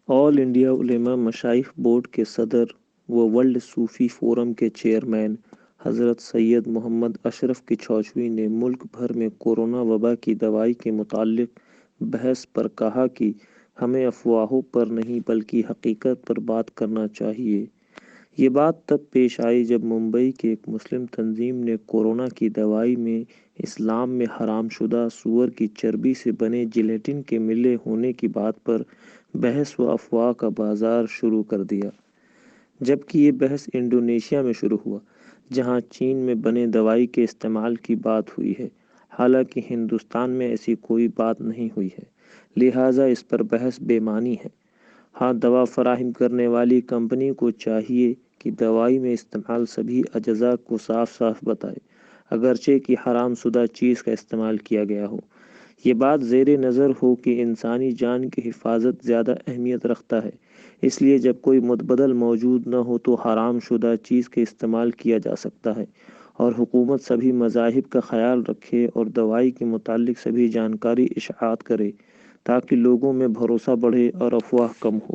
آل India علماء مشائخ board کے صدر و ورلڈ صوفی فورم کے چیئرمین حضرت سید محمد اشرف کچھوچوی نے ملک بھر میں کورونا وبا کی دوائی کے متعلق بحث پر کہا کہ ہمیں افواہوں پر نہیں بلکہ حقیقت پر بات کرنا چاہیے۔ یہ بات تب پیش آئی جب ممبئی کی ایک مسلم تنظیم نے کورونا کی دوائی میں اسلام میں حرام شدہ سور کی چربی سے بنے جیلیٹن کے ملے ہونے کی بات پر بحث و افواہ کا بازار شروع کر دیا، جبکہ یہ بحث انڈونیشیا میں شروع ہوا جہاں چین میں بنے دوائی کے استعمال کی بات ہوئی ہے، حالانکہ ہندوستان میں ایسی کوئی بات نہیں ہوئی ہے، لہٰذا اس پر بحث بے معنی ہے۔ ہاں، دوا فراہم کرنے والی کمپنی کو چاہیے کہ دوائی میں استعمال سبھی اجزاء کو صاف صاف بتائے، اگرچہ کہ حرام شدہ چیز کا استعمال کیا گیا ہو۔ یہ بات زیر نظر ہو کہ انسانی جان کی حفاظت زیادہ اہمیت رکھتا ہے، اس لیے جب کوئی متبدل موجود نہ ہو تو حرام شدہ چیز کے استعمال کیا جا سکتا ہے، اور حکومت سبھی مذاہب کا خیال رکھے اور دوائی کے متعلق سبھی جانکاری اشاعت کرے تاکہ لوگوں میں بھروسہ بڑھے اور افواہ کم ہو۔